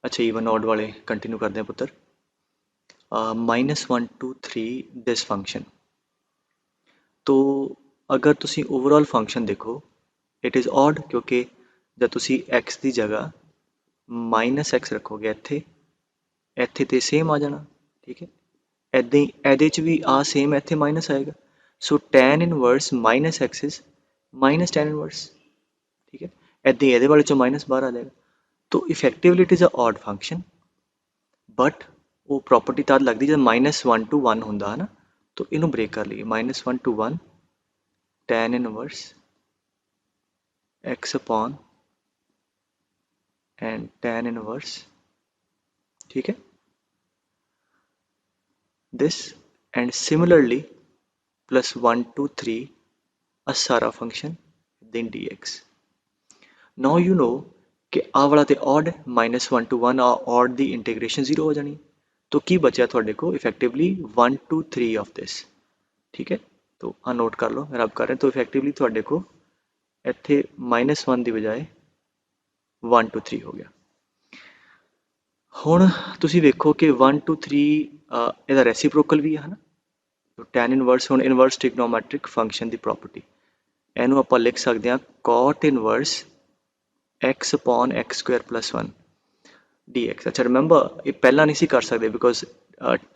अच्छा even odd वाले continue करते हैं पुत्र। -1 2 3 दिस फंक्शन। तो अगर तुसी ओवरऑल फंक्शन देखो इट इज़ ऑड क्योंकि जब तुसी x की जगह -x रखोगे ਇੱਥੇ ਇੱਥੇ ਤੇ सेम आ जाना। ठीक है, ਇੱਦਾਂ ਹੀ ਇਹਦੇ 'ਚ ਵੀ ਆ सेम ਇੱਥੇ माइनस आएगा। सो tan inverse -x is -tan inverse. ठीक है, ਇੱਦਾਂ ही ਇਹਦੇ वाले चो माइनस बाहर आ जाएगा। तो effectively it is a odd function but वो प्रॉपर्टी तद लगती जब -1 to 1 होंदा है ना। तो इनू ब्रेक कर लीए -1 to 1 tan inverse x upon and tan inverse. ठीक है, this and similarly +1 to 3 a सारा function then dx। now you know कि आ वाला ते ऑड है -1 to 1 आ ऑड दी इंटीग्रेशन 0 हो जानी। तो की बचा थोड़े को इफेक्टिवली 1 to 3 ऑफ दिस। ठीक है, तो आ नोट कर लो मेरा अब कर रहे हैं। तो इफेक्टिवली थोड़े को इत्थे -1 की बजाय 1 to 3 हो गया। ਹੁਣ ਤੁਸੀਂ ਵੇਖੋ कि 1 to 3 ਇਹਦਾ ਰੈਸੀਪ੍ਰੋਕਲ ਵੀ ਹੈ ਨਾ। तो tan इनवर्स ਹੁਣ इनवर्स ट्रिग्नोमेट्रिक फंक्शन की प्रॉपर्टी ਇਹਨੂੰ ਆਪਾਂ ਲਿਖ ਸਕਦੇ ਹਾਂ cot inverse x upon x square plus 1 dx। अच्छा रिमेंबर ये पहला नहीं सी कर सकते because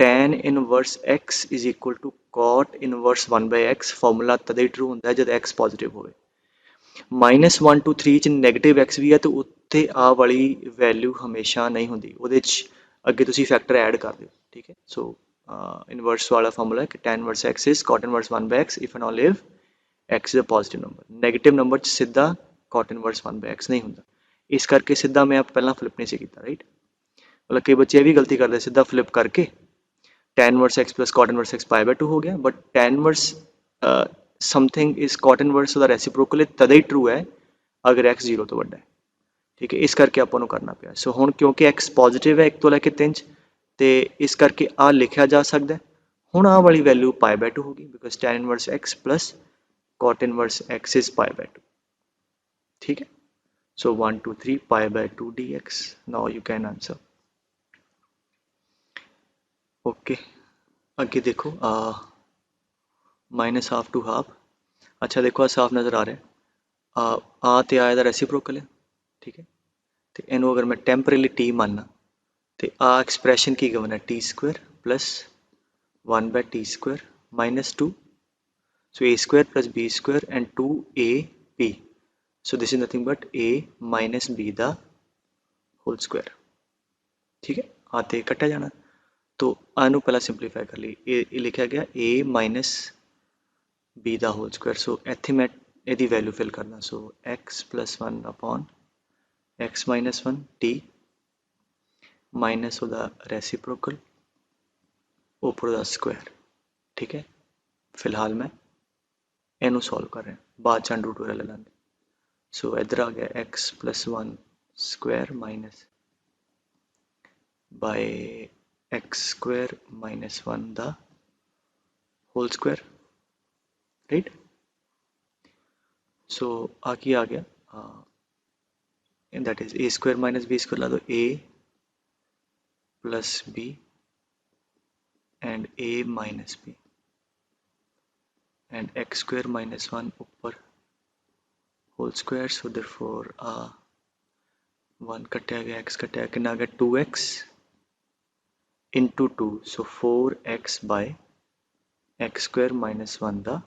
tan inverse x is equal to cot inverse 1 by x formula तद ही ट्रू होंगे जब x पॉजिटिव हो। -1 to 3 च नैगेटिव x भी है तो उत्थे आ वाली वैल्यू हमेशा नहीं होंगी ਉਹਦੇ 'ਚ ਅੱਗੇ ਤੁਸੀਂ फैक्टर ऐड कर ਦਿਓ। ठीक है, सो इनवर्स वाला फॉर्मूला है कि tan inverse x is cot inverse 1 by x if and only if x is a positive number। Negative number 'ਚ ਸਿੱਧਾ cot इनवर्स 1 by x नहीं ਹੁੰਦਾ। ਇਸ ਕਰਕੇ ਸਿੱਧਾ मैं ਪਹਿਲਾਂ ਫਲਿਪ नहीं ਸੀ ਕੀਤਾ राइट। मतलब कई बच्चे ये भी गलती करते सीधा फ्लिप करके tan inverse x plus cot inverse x pi by 2 हो गया। But tan inverse something is cot inverse ਉਹਦਾ ਰੈਸੀਪ੍ਰੋਕਲ ਤਦ ਹੀ ट्रू है अगर x 0 ਤੋਂ ਵੱਡਾ है। ठीक है, इस करके ਆਪਾਂ ਨੂੰ करना ਪਿਆ। सो ਹੁਣ क्योंकि x पॉजिटिव है 1 ਤੋਂ ਲੈ ਕੇ 3 ਤੇ ਇਸ ਕਰਕੇ ਆ ਲਿਖਿਆ ਜਾ ਸਕਦਾ। ਹੁਣ ਆ ਵਾਲੀ ਵੈਲਿਊ ਪਾਈ ਬਾय 2 होगी because tan inverse x plus cot inverse x is pi by 2। ठीक है, so 1 2 3 pi by 2 dx। now you can answer। Okay अगे देखो -हाफ टू हाफ। अच्छा देखो आ साफ नज़र आ रहा है आ तो आ रेसिप्रोकल है। ठीक है, तो इनू अगर मैं टैंपरेली टी मानना तो आ एक्सप्रैशन की गिवन है t square plus 1 by t square -2। So a square plus b square and 2ab। So this is nothing but a minus b the whole square. ठीक है, आते कटा जाना। तो आनू पहला सिंपलीफाई कर ली ये लिखा गया a minus b the whole square. सो इत्थे मैं यदि वैल्यू फिल करना। सो x plus 1 upon x minus 1 T minus ਉਹਦਾ रेसिप्रोकल ऊपर ਦਾ स्क्वायर। ठीक है, फिलहाल मैं इनू सॉल्व कर रहा बाद च अंडर रूट वगैरह ले लेंगे। सो इधर आ गया x plus 1 square minus by x square minus 1 दा होल स्क्वायर राइट। सो आगे आ गया that is a square minus b square ला दो a plus b and a minus b and x square minus 1 ऊपर होल स्क्वायर। सो देयरफॉर 1 कटिया गया x कटिया कितना आ गया 2x into 2। So 4x by x square minus 1 दा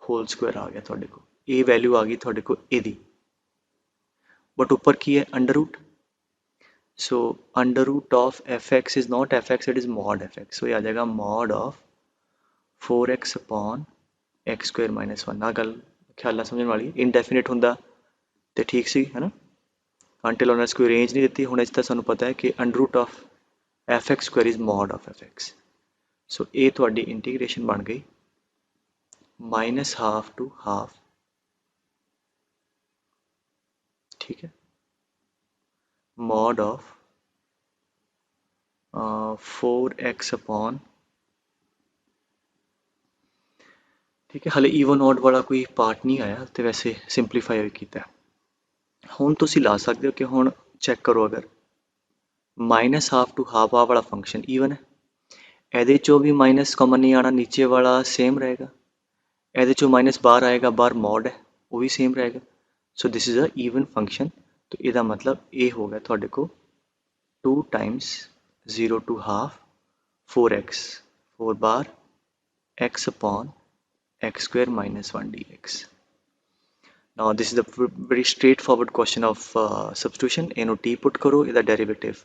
होल स्क्वायर आ गया थोड़े को। ये वैल्यू आ गई थोड़े को एदी बट ऊपर की है under root. So under root of f x is not f x it is mod f x. So ये आ जाएगा mod of 4x upon x square minus 1। आ गल ख्याल ना समझने वाली इनडेफिनिट होंदा तो ठीक सी है ना। अंटिल ऑनर्स कोई रेंज नहीं दी हूँ इस तरह सानू पता है कि under root of f x square is mod of f x. So ये थोड़ी इंटीग्रेशन बन गई -हाफ टू हाफ। ठीक है, मॉड ऑफ 4x अपॉन। ठीक है, हाले ईवन ऑड वाला कोई पार्ट नहीं आया तो वैसे सिंपलीफाई भी किया। हुण तुसीं ला सकते हो कि हुण चैक करो अगर माइनस हाफ टू हाफ आ वाला फंक्शन ईवन है, ਇਹਦੇ ਚੋਂ भी माइनस कॉमन नहीं आना, नीचे वाला सेम रहेगा, ਇਹਦੇ ਚੋਂ माइनस बाहर आएगा, बाहर मॉड है वो भी सेम रहेगा। So this is a even function. तो ਇਹਦਾ मतलब ये हो गया ਤੁਹਾਡੇ को 2 टाइम्स 0 टू हाफ 4x 4 बार x upon x square minus 1 dx। Now this is a very straightforward question of substitution। इन्हों t पुट करो, ਇਹਦਾ डेरिवेटिव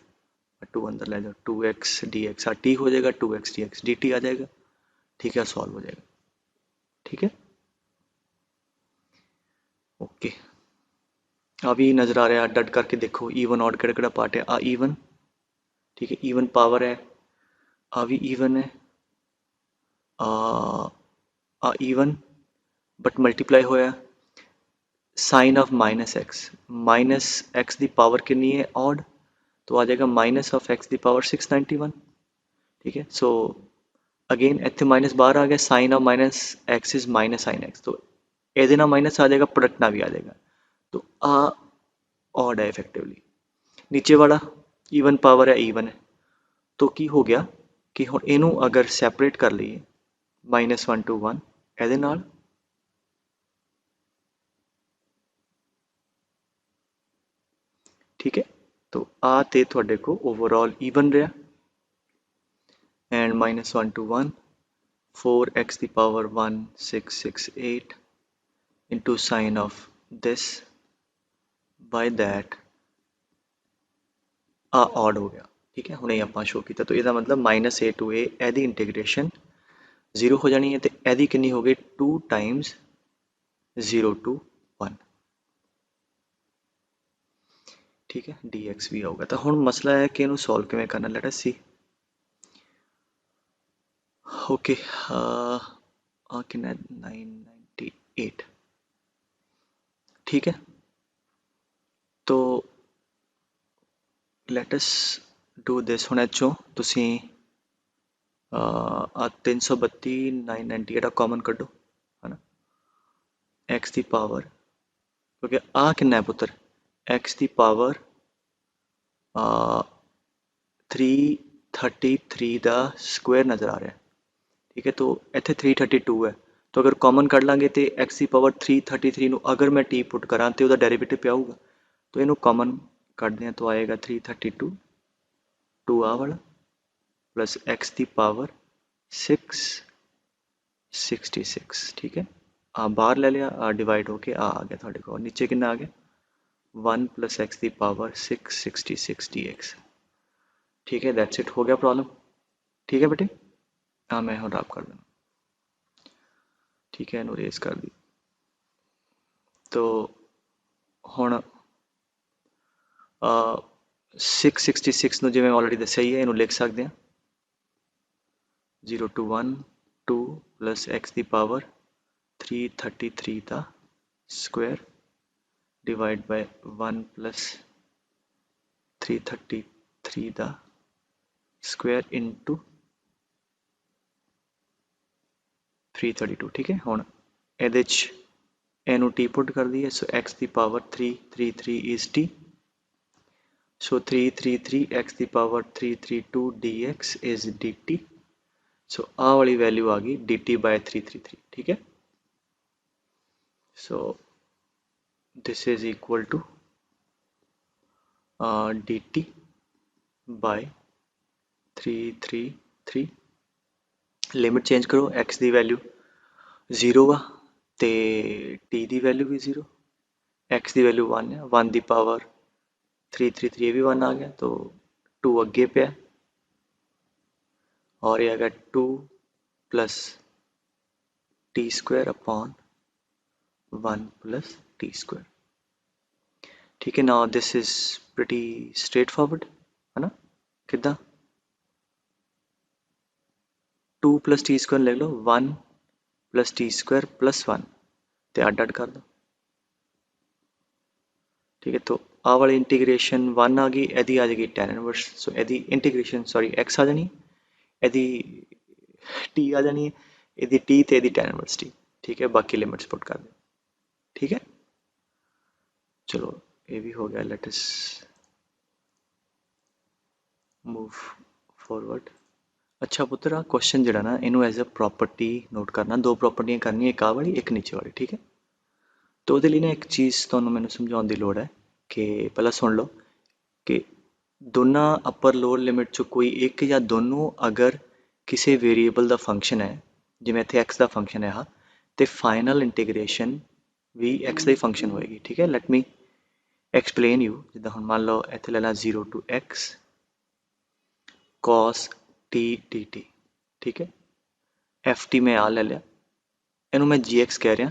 2 अंदर ले जाओ, 2x dx t हो जाएगा, 2x dx dt आ जाएगा, ठीक है, सॉल्व हो जाएगा, ठीक है, ओके। अभी नज़र आ रहा है, डट करके देखो ईवन ऑड केड़ा केड़ा पार्ट है, आ ईवन, ठीक है, ईवन पावर है, आ भी ईवन है, आ ईवन बट मल्टीप्लाई होया साइन ऑफ माइनस एक्स दी पावर कितनी है ऑड, तो आ जाएगा माइनस ऑफ एक्स दी पावर 691, ठीक है। सो अगेन इतने माइनस बाहर आ गया, sine of minus x is minus sine x, तो ਇਹਦੇ ਨਾਲ माइनस आ जाएगा, प्रोडक्ट ना भी आ जाएगा, तो आ ऑड है इफेक्टिवली। नीचे वाला ईवन पावर है, ईवन है, तो की हो गया कि हुण इनू अगर सैपरेट कर लीए -1 to 1 ਇਹਦੇ ਨਾਲ, ठीक है, तो आ ते तुहाडे को ओवरऑल ईवन रहा, and -1 to 1 4x the power 1668 into sine of this by that आ ऑड हो गया, ठीक है। हुणे आपां शो किया, तो इसका मतलब -a to a ਇਹਦੀ इंटीग्रेशन 0 हो जानी है, तो ਇਹਦੀ कितनी हो गई 2 टाइम्स 0 to 1, ठीक है, dx भी होगा। तो हुण मसला है कि इनू सॉल्व किवें करना, लेट अस सी। ओके, कितना 998, ठीक है, तो लेट अस डू दिस। हुण चों तुसीं 332 998 कॉमन कड्डो, है ना, एक्स की पावर, क्योंकि आ कितना है पुत्र, एक्स की पावर 333 का स्क्वायर नज़र आ रहा है, ठीक है, तो इतने 332 है, तो अगर कॉमन कढ़ लाँगे तो एक्स की पावर 333 नू अगर मैं टी पुट करा तो उसका डेरिवेटिव पे आऊगा, तो इनू कॉमन कढ़ते हैं तो आएगा 332 2 आ वाला प्लस एक्स की पावर 666, ठीक है, आ बाहर ले लिया, आ डिवाइड होके आ गया थोड़े को, नीचे कितना आ गया 1 प्लस एक्स की पावर 666 dx, ठीक है, दैट्स इट, हो गया प्रॉब्लम, ठीक है बेटे। हाँ मैं हूँ ड्रॉप कर देना, ठीक है, इनू रेज कर दी। तो हुण 666 ਨੂੰ ਜਿਵੇਂ ਆਲਰੇਡੀ ਦੱਸਿਆ ਹੀ ਹੈ, ਇਹਨੂੰ ਲਿਖ ਸਕਦੇ ਹਾਂ 0 to 1 2 plus x the power 333 the square divide by 1 plus 333 the square into 332, ठीक है। हुण ਇਹਦੇ 'ਚ ਇਹਨੂੰ टी पुट कर दीए, सो x the power 333 is t, so 333 x the power 332 dx is dt, so आ वाली वैल्यू आ गई dt by 333, ठीक है। so this is equal to dt by 333, limit change करो, x की वैल्यू 0 आ ते t की वैल्यू भी 0, x की वैल्यू 1 है, 1 की पावर 333 भी 1 आ गया, तो 2 अगे पे और ये आ गया 2 plus T square upon 1 plus T square, ठीक है। Now this is pretty straight forward, है ना, कितना 2 प्लस टी स्क्वायर लिख लो, 1 प्लस टी स्क्वायर प्लस 1 तो अड अड कर दो, ठीक है। तो आ वाली इंटीग्रेशन 1 आ गई, यदि आ जाएगी tan इनवर्स, सो यदि इंटीग्रेशन सॉरी x आ जानी, यदि t आ जानी है, यदि t तो यदि tan इनवर्स t, ठीक है, बाकी लिमिट्स पुट कर दो, ठीक है। चलो ये भी हो गया, लेट अस मूव फॉरवर्ड। अच्छा पुत्र आ क्वेश्चन जरा ना इनू एज अ प्रॉपर्टी नोट करना, दो प्रॉपर्टियां करनी, एक आ वाली एक नीचे वाली, ठीक है। तो ਉਹਦੇ ਲਈ ਨਾ ਇੱਕ ਚੀਜ਼ ਤੁਹਾਨੂੰ ਮੈਨੂੰ ਸਮਝਾਉਣ ਦੀ ਲੋੜ ਹੈ ਕਿ ਪਹਿਲਾਂ ਸੁਣ ਲਓ ਕਿ ਦੋਨਾਂ ਅਪਰ ਲੋਅਰ ਲਿਮਿਟ 'ਚੋਂ ਕੋਈ ਇੱਕ ਜਾਂ ਦੋਨੋਂ ਅਗਰ ਕਿਸੇ ਵੇਰੀਏਬਲ ਦਾ ਫੰਕਸ਼ਨ ਹੈ, ਜਿਵੇਂ ਇੱਥੇ x ਦਾ ਫੰਕਸ਼ਨ ਹੈ ਆਹ, ਤੇ ਫਾਈਨਲ ਇੰਟੀਗ੍ਰੇਸ਼ਨ ਵੀ x ਦਾ ਹੀ ਫੰਕਸ਼ਨ ਹੋਏਗੀ, ਠੀਕ ਹੈ। Let me explain you. ਜਿੱਦਾਂ ਹੁਣ ਮੰਨ ਲਓ ਇੱਥੇ ਲੈ ਲਾ 0 to x cos t dt, ਠੀਕ ਹੈ। ft ਮੈਂ ਆ ਲੈ ਲਿਆ, ਇਹਨੂੰ ਮੈਂ gx ਕਹਿ ਰਿਹਾ।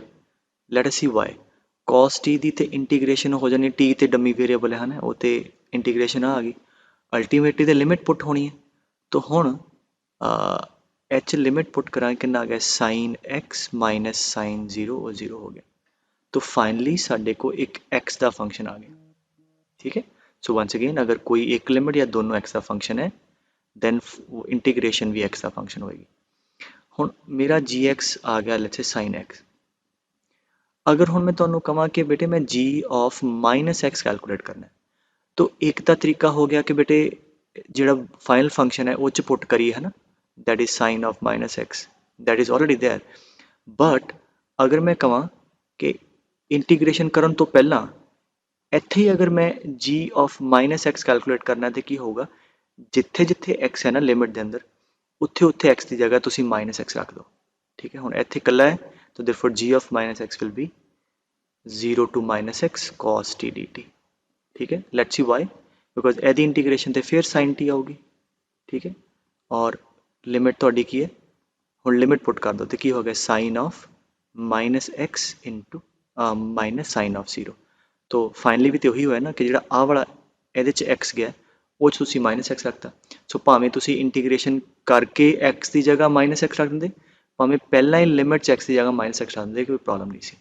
Let us C Y. cos t ਦੀ ਤੇ ਇੰਟੀਗ੍ਰੇਸ਼ਨ ਹੋ ਜਾਣੀ, t ਤੇ ਡੰਮੀ ਵੇਰੀਏਬਲ ਹੈ ਨਾ, ਉਹ ਤੇ ਇੰਟੀਗ੍ਰੇਸ਼ਨ ਆ ਗਈ। ਅਲਟੀਮੇਟਲੀ ਤੇ ਲਿਮਿਟ ਪੁੱਟ ਹੋਣੀ ਹੈ। ਤਾਂ ਹੁਣ h ਲਿਮਿਟ ਪੁੱਟ ਕਰਾਂਗੇ, ਕਿੰਨਾ ਆ ਗਿਆ sin x ਮਾਈਨਸ sin 0, ਉਹ 0 ਹੋ ਗਿਆ। तो फाइनली साढ़े को एक x का फंक्शन आ गया, ठीक है। सो वंस अगेन अगर कोई एक लिमिट या दोनों x का फंक्शन है दैन इंटीग्रेशन भी x का फंक्शन होएगी। हुण मेरा जी एक्स आ गया लेट्स से साइन एक्स। अगर हुण मैं तुहानूं कहां कि बेटे मैं g of minus x calculate करना है, तो एक तो तरीका हो गया कि बेटे जिहड़ा फाइनल फंक्शन है वो च पुट करिए, है ना, that is sine of minus x, that is already there. But अगर मैं कहां कि इंटीग्रेशन करन तो पहला ਇੱਥੇ ਹੀ अगर मैं g of minus x calculate करना तो की होगा, जिथे जिथे x है ना लिमिट के अंदर, उत्थे उत्थे x की जगह तुसी माइनस एक्स रख दो, ठीक है। हुण इत्थे कल्ला है तो therefore g of minus x will be 0 to minus x cos t dt, ठीक है। लेट्स सी वाई, बिकॉज ਇਹਦੀ इंटीग्रेशन तो फिर sin t आऊगी, ठीक है। और लिमिट तुहाडी की है, हुण लिमिट पुट कर दो तो की हो गया sine of minus x into minus sine of 0। तो फाइनली भी तो उही होया ना कि जिहड़ा आ वाला इहदे च x गया वो च तुसीं माइनस एक्स रखता। सो भावें तुसीं इंटीग्रेशन करके x की जगह माइनस एक्स रख दिंदे, भावें पहला ही लिमिट च x की जगह माइनस एक्स रख दिंदे, कोई प्रॉब्लम नहीं सी।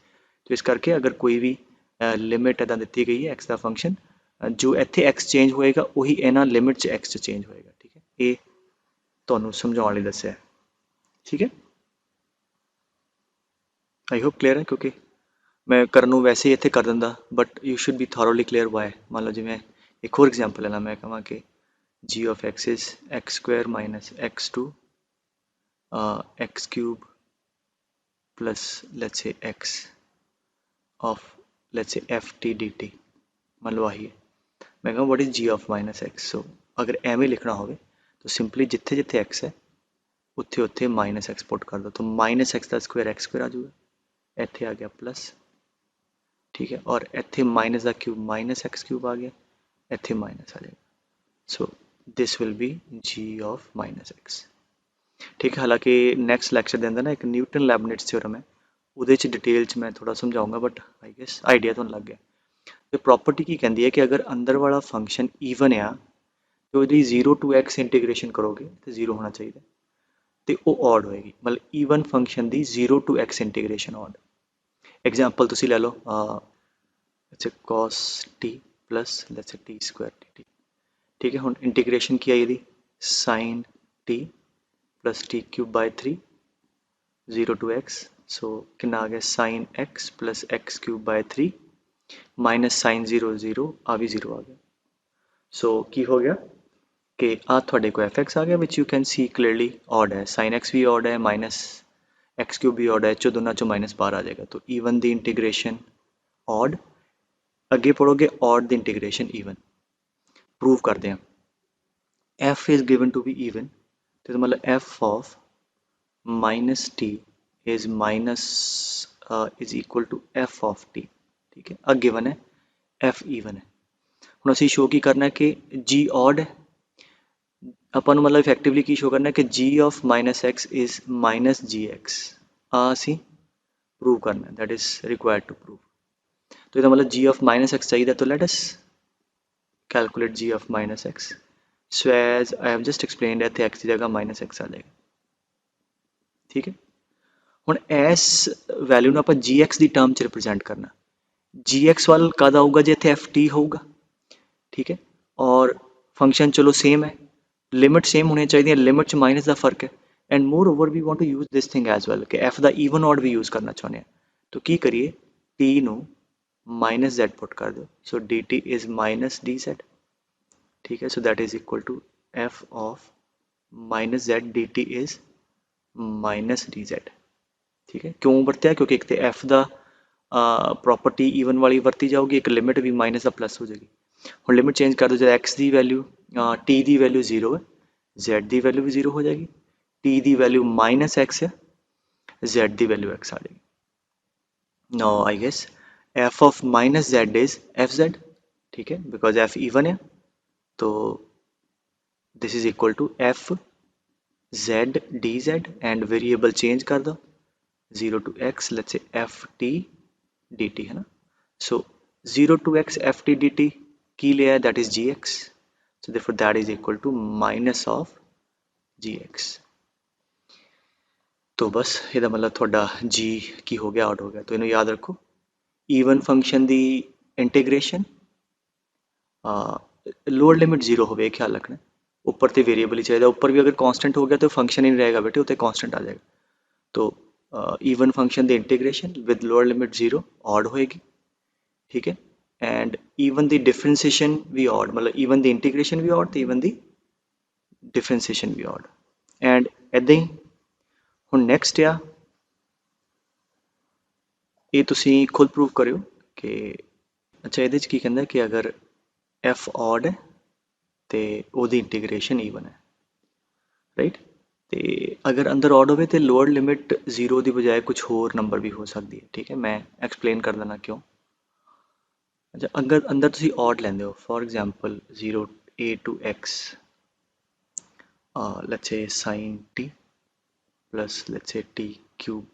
तो इस करके अगर कोई भी लिमिट इदां दित्ती गई है x का फंक्शन, जो इत्थे x चेंज होएगा उही इन्हां लिमिट च x च चेंज होएगा, ठीक है। ये तुहानूं समझाउण लई दस्सिआ, ठीक है। आई होप क्लीयर है, क्योंकि मैं करनू वैसे ही इत्थे कर दिंदा, but you should be thoroughly clear why. मान लो जिवें एक होर एग्जाम्पल लेना, मैं कहां कि g of x is x square minus x two x cube plus let's say x of let's say f t d t. मान लो आही है, मैं कहां what is g of minus x. So अगर एवें लिखना होवे तो सिंपली जिथे जिथे x है उत्थे उत्थे माइनस एक्स पुट कर दो, तो माइनस एक्स का स्क्वायर एक्स स्क्वायर आ जाऊगा, इत्थे आ गया प्लस, ठीक है। और इत्थे माइनस का क्यूब माइनस एक्स क्यूब आ गया, इत्थे माइनस आ जाएगा। So this will be g of minus x, ठीक है। हालांकि नैक्सट लैक्चर के अंदर ना एक न्यूटन लैबनिट्स थ्योरम है, ਉਹਦੇ ਚ डिटेल च मैं थोड़ा समझाऊंगा, बट आई गेस आइडिया तो लग गया। तो प्रॉपर्टी की कहती है कि अगर अंदर वाला फंक्शन ईवन आ तो यदि 0 टू x इंटीग्रेशन करोगे तो 0 होना चाहिए, तो वो ऑड होएगी, मतलब ईवन फंक्शन की 0 to x integration odd. Example तुसी ले लो cos t plus let's say t square dt, ठीक है। हुण इंटीग्रेशन की आई sin t plus t cube by 3 0 to x, so कितना आ गया sin x plus x cube by 3 minus sin 0 0 आ भी 0 आ गया। सो की हो गया कि आ थोड़े को एफ एक्स आ गया, which you can see clearly odd है, sin x भी ऑड है, माइनस एक्स क्यूब भी ऑड है, चो दोनों चो माइनस बाहर आ जाएगा। तो ईवन दी इंटीग्रेशन ऑड, अगे पढ़ोगे ऑड दी इंटीग्रेशन ईवन। प्रूव करते हैं, f is given to be even, तो मतलब f of minus t is minus is equal to f of t, ठीक है। अ गिवन है एफ ईवन है। हुण असीं शो की करना है कि जी ऑड है, अपन मतलब इफेक्टिवली की शो करना है कि g of minus x is minus g x, असी प्रूव करना है, that is required to prove. तो इसका मतलब g ऑफ माइनस एक्स चाहिए, तो let us calculate g of minus x. So as I have just explained, इत्थे x की जगह माइनस एक्स आ जाएगा, ठीक है। हुण इस वैल्यू नूं आपां जी एक्स की टर्म च रिप्रजेंट करना, जी एक्स वाल कद आऊगा जे इत्थे एफ टी होगा, ठीक है। और फंक्शन चलो सेम है, लिमिट सेम होनी चाहिए, लिमिट च माइनस का फर्क है। And moreover we want to use this thing as well कि एफ का ईवन ऑड भी यूज करना चाहते हैं, तो की करिए टी नू माइनस z पुट कर दो, so d t is minus d z, ठीक है। So that is equal to f of minus z dt is minus dz। ठीक है, क्यों वरत्या? क्योंकि एक तो f ਦਾ प्रॉपर्टी ਈਵਨ वाली ਵਰਤੀ ਜਾਊਗੀ, एक लिमिट भी माइनस ਦਾ प्लस हो जाएगी। ਹੁਣ लिमिट चेंज कर दो, जब x की वैल्यू t की वैल्यू 0 है, z की वैल्यू भी 0 हो जाएगी, t की वैल्यू माइनस x है, z की वैल्यू x आ जाएगी। No I guess f of minus z is fz। ठीक है, बिकॉज f इवन है, तो this is equal to f z dz and variable change कर दो 0 to x, let's say ft dt है ना। so 0 to x ft dt की लिया है, that is gx, so therefore that is equal to minus of gx। तो बस ਇਹਦਾ मतलब ਤੁਹਾਡਾ g ਕੀ ਹੋ ਗਿਆ, ਆਊਟ ਹੋ ਗਿਆ। तो ਇਹਨੂੰ याद रखो, ਈਵਨ फंक्शन ਦੀ इंटीग्रेशन लोअर लिमिट 0 होवे, ख्याल रखना। ऊपर तो वेरिएबल ही चाहिए, ऊपर भी अगर कांस्टेंट हो गया तो फंक्शन ही नहीं रहेगा बेटे, उत्ते कांस्टेंट आ जाएगा। तो even function the integration with lower limit 0 odd होएगी। ठीक है, एंड ਈਵਨ ਦੀ डिफरेंशिएशन भी ऑड, मतलब ਈਵਨ ਦੀ इंटीग्रेशन भी ऑड, तो ਈਵਨ ਦੀ डिफरेंशिएशन भी ऑड। एंड इदां ही ਹੁਣ ਨੈਕਸਟ ਆ, ਇਹ ਤੁਸੀਂ खुद प्रूव करियो कि अच्छा ਇਹਦੇ 'ਚ ਕੀ ਕਹਿੰਦਾ कि अगर f ऑड है तो ਉਹਦੀ इंटीग्रेशन ਈਵਨ है, राइट। तो अगर अंदर ऑड होवे तो लोअर लिमिट 0 की बजाय कुछ होर नंबर भी हो सकती है। ठीक है, मैं एक्सप्लेन कर देना क्यों। अच्छा, अगर अंदर तुसी ऑड लेंदे हो, for example 0 a to x, let's say sin t plus let's say t cube,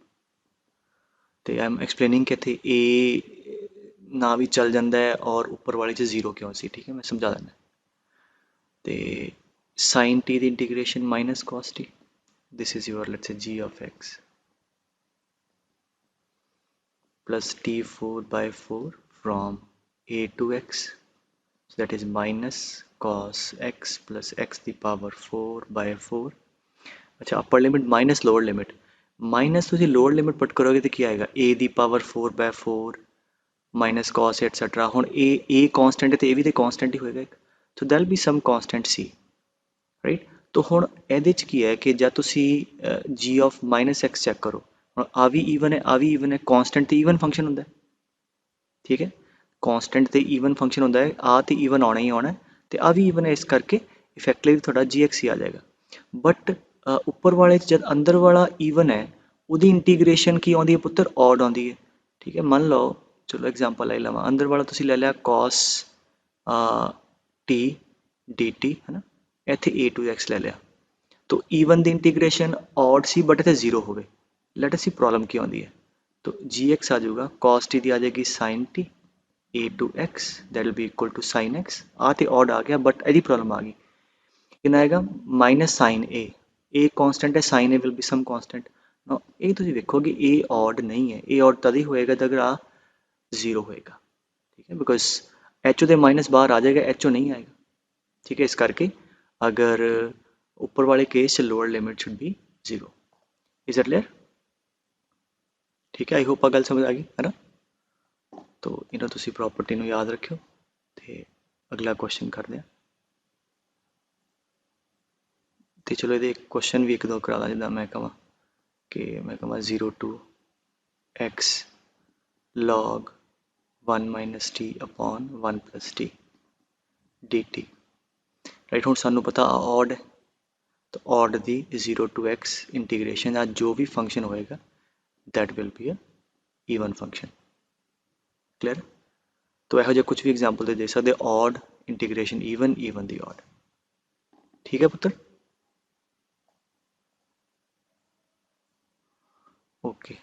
तो आई एम एक्सप्लेनिंग कि थे a ना भी चल जाता है और ऊपर वाले च 0 क्यों सी। ठीक है, मैं समझा देना। तो sin t की integration minus cos t, this is your let's say g of x plus t4 by 4 from a to x, so that is minus cos x plus x the power 4 by 4। अच्छा, upper limit minus lower limit, minus तुसी lower limit put करोगे तो क्या आएगा, a the power 4 by 4 minus cos etcetera. हुण a constant है तो a भी तो कांस्टेंट ही होएगा एक, तो that be some constant c, right. तो हुण ਇਹਦੇ ਚ ਕੀ है कि जब तुसी g of minus x check करो, हुण आ भी ईवन है, आ भी ईवन है, कांस्टेंट तो ईवन फंक्शन होंदा है। ठीक है, कांस्टेंट तो ईवन फंक्शन होंदा है, आ तो ईवन आना ही आना है, तो आ भी ईवन है, इस करके इफेक्टिवली थोड़ा जी एक्स ही आ जाएगा। बट ऊपर वाले जब अंदर वाला ईवन है, उसकी इंटीग्रेशन की आती है पुत्र, ऑड आती है। ठीक है, मान लो, चलो एग्जांपल ले लवा, अंदर वाला तुसी ले लिया cos t dt है ना, इत्थे a to x ले लिया, तो ईवन की इंटीग्रेशन ऑड सी बट इत्थे 0 होवे। लेट अस सी प्रॉब्लम की आती है, तो जी एक्स आ जाऊगा, cos t दी आ जाएगी sin t a to x, that will be equal to sin x। आ तो ऑड आ गया, बट यदि प्रॉब्लम आ गई कितना आएगा, माइनस साइन ए कांस्टेंट है, sine a will be some constant. No ये तुम देखो कि ए ऑड नहीं है, ए ऑड तद ही होएगा जब अगर आ 0 होएगा। ठीक है, बिकॉज एच ओ दे माइनस बाहर आ जाएगा, एच ओ नहीं आएगा। ठीक है, इस करके अगर ऊपर वाले केस से lower limit should be 0। Is it clear? ठीक है, आई होप आ गल समझ आ गई है ना। तो इन्हों तुसी प्रॉपर्टी नूं याद रखियो, तो अगला क्वेश्चन करते हैं। तो चलो ये क्वेश्चन भी एक दो करा दा, जिदा मैं कहा कि मैं कहा 0 to x log 1 minus t upon 1 plus t dt। Right, हुण सानू पता ऑड है, तो ऑड दी 0 to x इंटीग्रेशन आ जो भी फंक्शन होएगा that will be a even function. Clear? तो यहो कुछ भी एग्जाम्पल दे सकते, ऑड इंटीग्रेशन ईवन, ईवन दी ऑड। ठीक है पुत्र, ओके।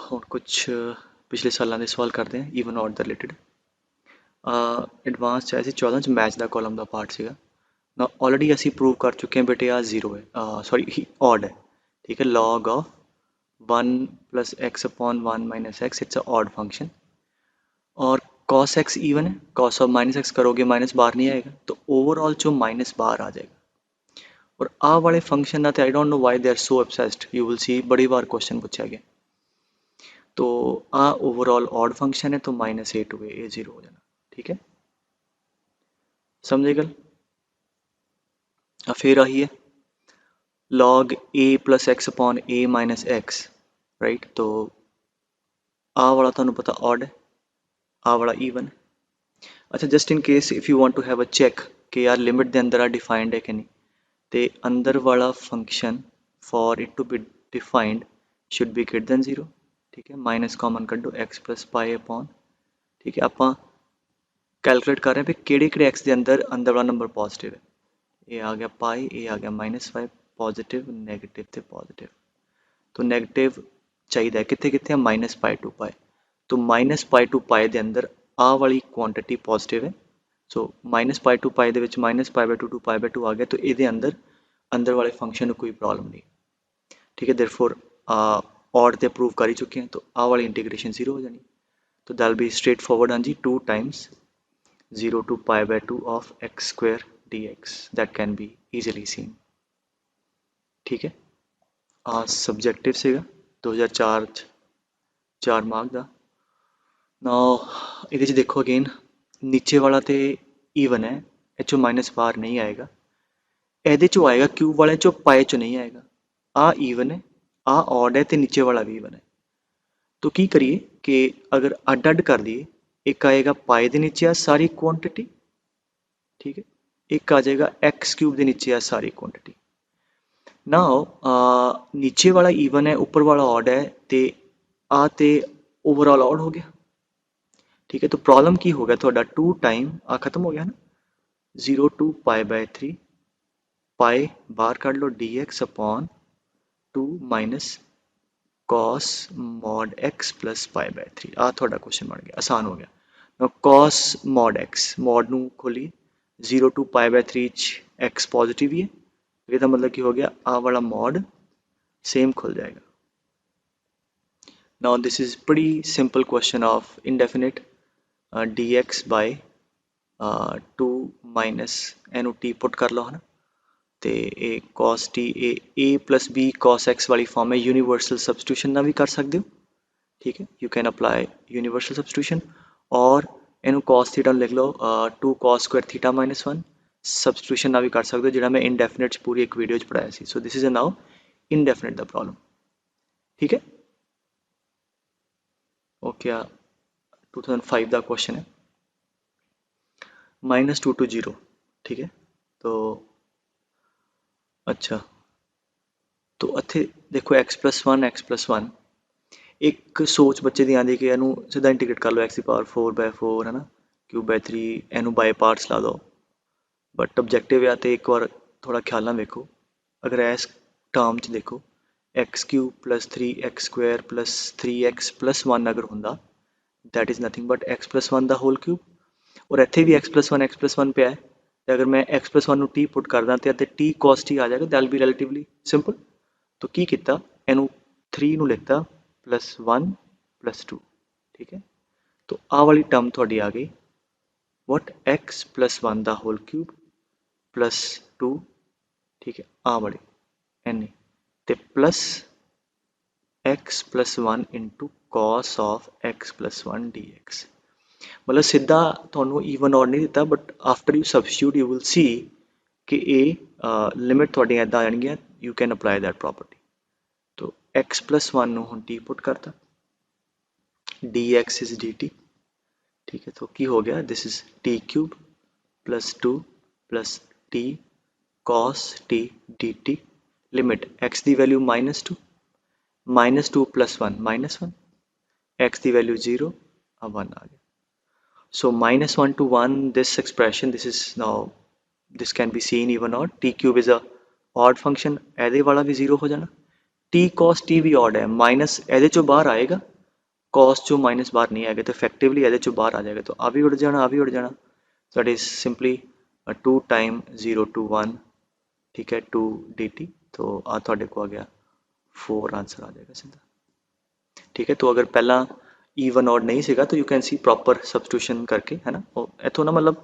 हुण कुछ पिछले सालों के सवाल करते हैं ईवन ऑड दे रिलेटेड। एडवांस चाहे 14 च मैच का कॉलम का पार्ट सीगा ना, ऑलरेडी असी प्रूव कर चुके हैं बेटे, आ 0 है, सॉरी ऑड है। ठीक है, log of 1 plus x upon 1 minus x, it's a odd function. और cos x ईवन है, cos ऑफ माइनस एक्स करोगे माइनस बाहर नहीं आएगा, तो ओवरऑल जो माइनस बाहर आ जाएगा। और आ वाले फंक्शन ना, I don't know why they are so obsessed, you will see बड़ी बार क्वेश्चन पूछा गया। तो आ ओवरऑल ऑड फंक्शन है, तो माइनस ए टू ए 0 हो जाना। ठीक है, समझे गल। फिर आही है log a plus x upon a minus x, right. तो आ वाला तुहानू पता ऑड है, आ वाला ईवन है। अच्छा, just in case if you want to have a check कि यार लिमिट दे अंदर आ डिफाइंड है कि नहीं, तो अंदर वाला function for it to be defined should be greater than 0, ठीक है। माइनस कॉमन कड्डो x प्लस पाई अपॉन, ठीक है। आप कैलकुलेट कर रहे हैं भी किहड़े x के अंदर अंदर वाला नंबर पॉजिटिव है। ये आ गया पाई, ये आ गया -5, पॉजिटिव नैगेटिव ते पॉजिटिव। तो नैगेटिव चाहिए कितने कितने, -पाई टू पाई। तो -पाई टू पाई के अंदर आ वाली क्वांटिटी पॉजिटिव है। सो -पाई टू पाई के -पाई/2 टू पाई/2 आ गया। तो ये अंदर अंदर वाले फंक्शन में कोई प्रॉब्लम नहीं, ठीक है। देयरफॉर ऑड ते प्रूव कर ही चुके हैं, तो आ वाली इंटीग्रेशन 0 हो जानी। तो दैट बी स्ट्रेट फॉरवर्ड, हाँ जी, 2 times 0 to पाई/2 of x square dx, that can be easily seen, ठीक है। सब्जेक्टिव ਸੀਗਾ 2004 ਚ 4 ਮਾਰਕ ਦਾ। ਨਾਓ ਇਹਦੇ 'ਚ ਦੇਖੋ ਅਗੇਨ ਨੀਚੇ ਵਾਲਾ ਤੇ ਈਵਨ ਹੈ, ਇਹ 'ਚੋਂ ਮਾਈਨਸ ਬਾਹਰ ਨਹੀਂ ਆਏਗਾ। ਇਹਦੇ 'ਚੋਂ ਆਏਗਾ, ਕਿਊਬ ਵਾਲੇ 'ਚੋਂ ਪਾਏ 'ਚੋਂ ਨਹੀਂ ਆਏਗਾ। ਆ ਈਵਨ ਹੈ, ਆ ऑड है, ਤੇ ਨੀਚੇ ਵਾਲਾ ਵੀ ਈਵਨ ਹੈ। तो की करिए कि अगर अड अड कर दिए, एक आएगा पाई के नीचे आ सारी क्वांटिटी, ठीक है। एक आ जाएगा एक्स क्यूब के नीचे आ सारी क्वांटिटी। नाउ नीचे वाला ईवन है, ऊपर वाला ऑड है, तो आ ते ओवरऑल ऑड हो गया, ठीक है। तो प्रॉब्लम की हो गया थोड़ा 2 टाइम आ खत्म हो गया ना, 0 to पाई/3 पाई बाहर काट लो d x upon 2 minus cos mod x plus pi. आ थोड़ा क्वेश्चन बन गया, आसान हो गया। now cos mod x, mod नू खोलिए 0 to पाई/3 x पॉजिटिव ही है, ये मतलब कि हो गया आ वाला mod सेम खुल जाएगा। now this is pretty simple question of indefinite dx by 2 minus एनू टी पुट कर लो है ना, तो ये cos t a plus b cos x वाली फॉर्म है, यूनिवर्सल सब्सटीट्यूशन ना भी कर सकते हो, ठीक है। You can apply universal substitution, और इनू cos थीटा लिख लो 2 cos स्क्वायर थीटा -1 सब्सटीट्यूशन ना भी कर सकते हो, जो मैं इनडेफिनेट पूरी एक वीडियो पढ़ाया सी। So this is now indefinite the problem, ठीक है। ओके, 2005 का क्वेश्चन है -2 to 0, ठीक है। तो अच्छा, तो इत्थे देखो x+1 एक सोच बच्चे दी आंदी कि इनू सीधा इंटीग्रेट कर लो x⁴/4 है ना, ³ 3 इनू बाय पार्ट्स ला दो। बट ऑब्जेक्टिव या तो एक बार थोड़ा ख्याल ना देखो, अगर इस टर्म च देखो x³ + 3x² + 3x+1 अगर होंदा, that is nothing but x+1 the whole cube, और इत्थे भी x+1 पे है। तो अगर मैं x+1 नू t पुट करदा तो t cos t आ जाएगा, दैट बी रिलेटिवली सिंपल। तो की किया, इनू 3 नू लिखता +1 + 2, ठीक है। तो आ वाली टर्म थोड़ी आ गई what x+1 the whole cube +2, ठीक है। आ वाली एन ते plus x+1 into cos of x+1 dx, मतलब सीधा थोनों ईवन ऑड नहीं दिता, but after you substitute you will सी कि ये लिमिट थोड़ी इदा आ जाएगी, you can apply that property. तो x+1 नू हुण t पुट करता, dx इज dt, ठीक है। तो की हो गया, this is t³ +2 + t cos t dt, limit x की वैल्यू -2 -2 + 1 -1, x की वैल्यू 0 अब 1 आ गया। So -1 to 1, this expression, this is now, this can be seen even odd, t³ is a odd function, ਇਹਦੇ वाला भी 0 हो जाना, t cos t भी odd है, माइनस ਇਹਦੇ चो बाहर आएगा, cos चो माइनस बाहर नहीं आएगा, तो effectively ਇਹਦੇ चो बाहर आ जाएगा, तो आ भी उड़ जाना, आ भी उड़ जाना। So that is simply 2 time 0 to 1, ठीक है, 2 dt। तो आ थोड़े को आ गया 4 आंसर आ जाएगा सीधा, ठीक है। तो अगर पहला ईवन ऑड नहीं सीगा तो you can see proper substitution करके, है ना। इतों ना मतलब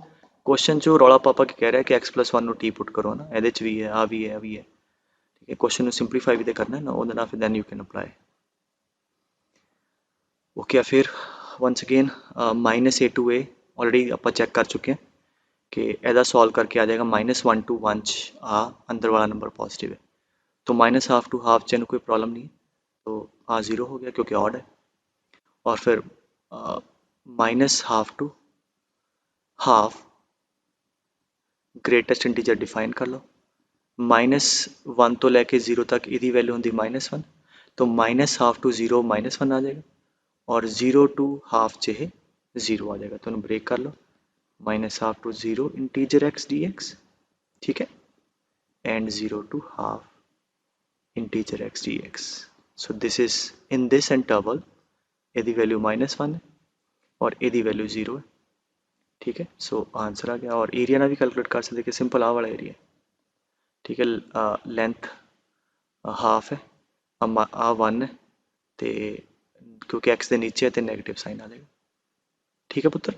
क्वेश्चन चो रौला पापा के कह रहा है कि x+1 नू t पुट करो ना, ये भी है, आ भी है, आ भी है, ठीक है। क्वेश्चन नू सिंपलीफाई भी तो करना है ना, वो ना, फिर then you can apply. Okay, फिर once again -a to a already आप चेक कर चुके हैं, कि ਇਹਦਾ सॉल्व करके आ जाएगा -1 to 1 'ਚ आ अंदर वाला नंबर पॉजिटिव है, तो -हाफ टू हाफ च कोई प्रॉब्लम नहीं, तो आ 0 हो गया क्योंकि ऑड है। और फिर -half to half greatest integer define कर लो। -1 तो लेके 0 तक ਇਹਦੀ वैल्यू होंगी -1, तो -हाफ टू 0 -1 आ जाएगा, और 0 टू हाफ च ਇਹ 0 आ जाएगा, तो उन्हें ब्रेक कर लो। -Half to 0 integer x dx, ठीक है, and 0 to half integer x dx। So this is in this interval ਇਹਦੀ वैल्यू -1 है और ਇਹਦੀ वैल्यू 0 है, ठीक है। सो आंसर आ गया। और एरिया ना भी कैलकुलेट कर सकते कि सिंपल आ वाला एरिया, ठीक है, लेंथ हाफ है, आ 1 है, तो क्योंकि x के नीचे है तो नैगेटिव साइन आ जाएगा, ठीक है पुत्र।